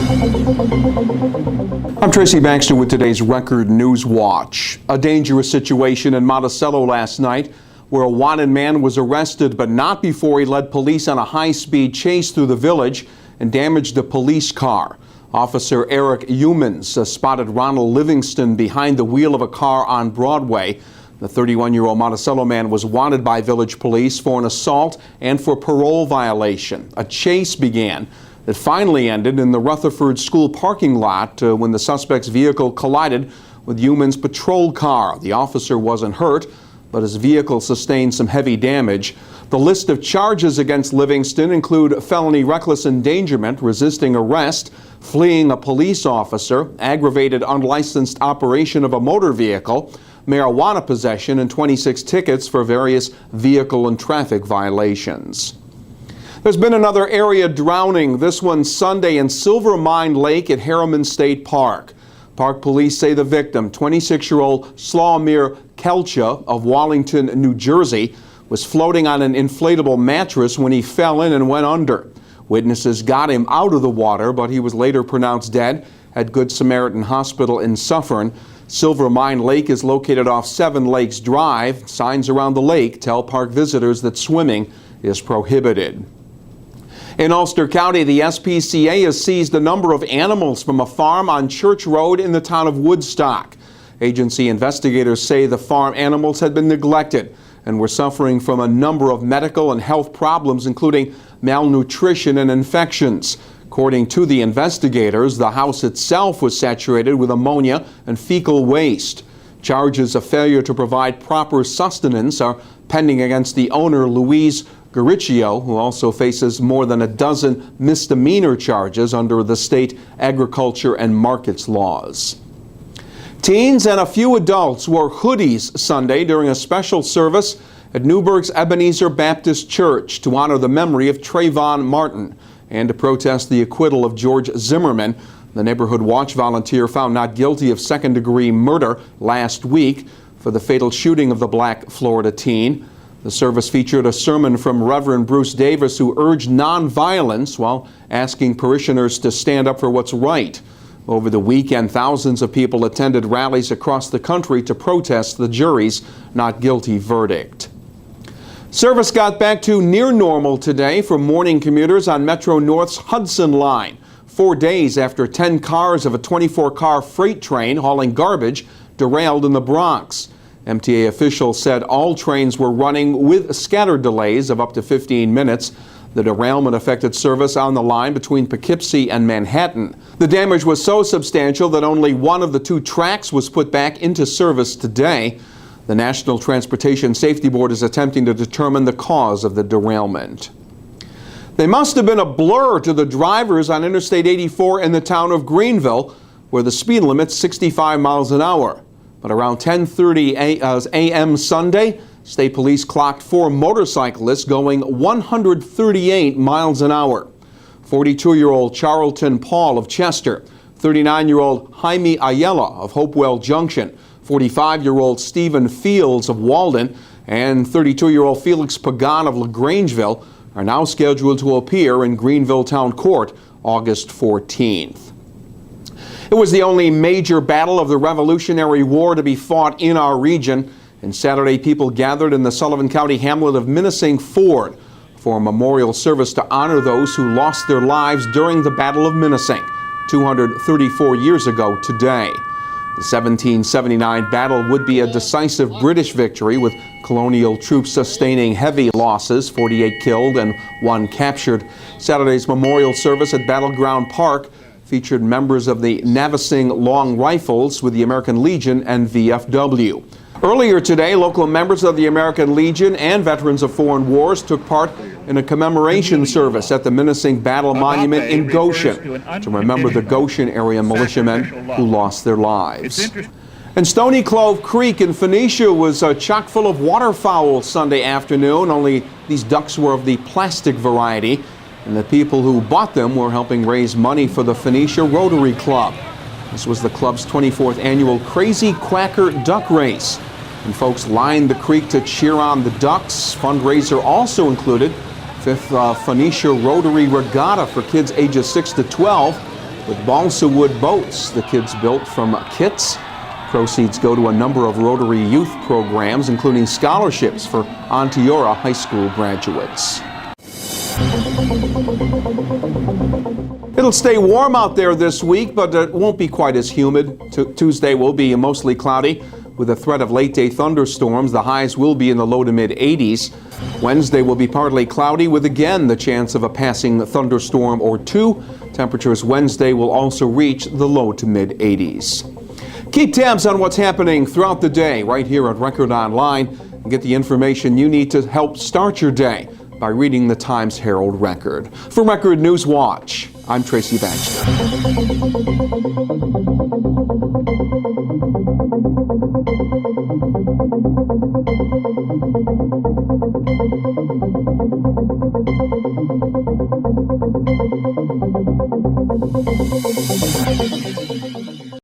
I'm Tracy Baxter with today's Record Newswatch. A dangerous situation in Monticello last night where a wanted man was arrested, but not before he led police on a high-speed chase through the village and damaged a police car. Officer Eric Humans spotted Ronald Livingston behind the wheel of a car on Broadway. The 31-year-old Monticello man was wanted by village police for an assault and for parole violation. A chase began that finally ended in the Rutherford School parking lot when the suspect's vehicle collided with Humans' patrol car. The officer wasn't hurt, but his vehicle sustained some heavy damage. The list of charges against Livingston include felony reckless endangerment, resisting arrest, fleeing a police officer, aggravated unlicensed operation of a motor vehicle, marijuana possession, and 26 tickets for various vehicle and traffic violations. There's been another area drowning, this one Sunday in Silver Mine Lake at Harriman State Park. Park police say the victim, 26-year-old Slawomir Kelcha of Wallington, New Jersey, was floating on an inflatable mattress when he fell in and went under. Witnesses got him out of the water, but he was later pronounced dead at Good Samaritan Hospital in Suffern. Silver Mine Lake is located off Seven Lakes Drive. Signs around the lake tell park visitors that swimming is prohibited. In Ulster County, the SPCA has seized a number of animals from a farm on Church Road in the town of Woodstock. Agency investigators say the farm animals had been neglected and were suffering from a number of medical and health problems, including malnutrition and infections. According to the investigators, the house itself was saturated with ammonia and fecal waste. Charges of failure to provide proper sustenance are pending against the owner, Louise Garicchio, who also faces more than a dozen misdemeanor charges under the state agriculture and markets laws. Teens and a few adults wore hoodies Sunday during a special service at Newburgh's Ebenezer Baptist Church to honor the memory of Trayvon Martin and to protest the acquittal of George Zimmerman, the Neighborhood Watch volunteer found not guilty of second-degree murder last week for the fatal shooting of the black Florida teen. The service featured a sermon from Reverend Bruce Davis, who urged nonviolence while asking parishioners to stand up for what's right. Over the weekend, thousands of people attended rallies across the country to protest the jury's not guilty verdict. Service got back to near normal today for morning commuters on Metro North's Hudson Line, 4 days after 10 cars of a 24-car freight train hauling garbage derailed in the Bronx. MTA officials said all trains were running with scattered delays of up to 15 minutes. The derailment affected service on the line between Poughkeepsie and Manhattan. The damage was so substantial that only one of the two tracks was put back into service today. The National Transportation Safety Board is attempting to determine the cause of the derailment. They must have been a blur to the drivers on Interstate 84 in the town of Greenville, where the speed limit's 65 miles an hour. But around 10:30 a.m. Sunday, state police clocked 4 motorcyclists going 138 miles an hour. 42-year-old Charlton Paul of Chester, 39-year-old Jaime Ayala of Hopewell Junction, 45-year-old Stephen Fields of Walden, and 32-year-old Felix Pagan of LaGrangeville are now scheduled to appear in Greenville Town Court August 14th. It was the only major battle of the Revolutionary War to be fought in our region, and Saturday people gathered in the Sullivan County hamlet of Minisink Ford for a memorial service to honor those who lost their lives during the Battle of Minisink 234 years ago today. The 1779 battle would be a decisive British victory, with colonial troops sustaining heavy losses, 48 killed and 1 captured. Saturday's memorial service at Battleground Park featured members of the Navasing Long Rifles with the American Legion and VFW. Earlier today, local members of the American Legion and Veterans of Foreign Wars took part in a commemoration service at the Minisink Battle Monument in Goshen to remember the Goshen area militiamen who lost their lives. And Stony Clove Creek in Phoenicia was chock full of waterfowl Sunday afternoon, only these ducks were of the plastic variety, and the people who bought them were helping raise money for the Phoenicia Rotary Club. This was the club's 24th annual Crazy Quacker Duck Race, and folks lined the creek to cheer on the ducks. Fundraiser also included 5th Phoenicia Rotary Regatta for kids ages 6 to 12. with balsa wood boats the kids built from kits. Proceeds go to a number of Rotary youth programs, including scholarships for Onteora High School graduates. It'll stay warm out there this week, but it won't be quite as humid. Tuesday will be mostly cloudy with a threat of late-day thunderstorms. The highs will be in the low to mid-80s. Wednesday will be partly cloudy with again the chance of a passing thunderstorm or two. Temperatures Wednesday will also reach the low to mid-80s. Keep tabs on what's happening throughout the day right here at Record Online and get the information you need to help start your day by reading the Times-Herald Record. For Record Newswatch, I'm Tracy Baxter.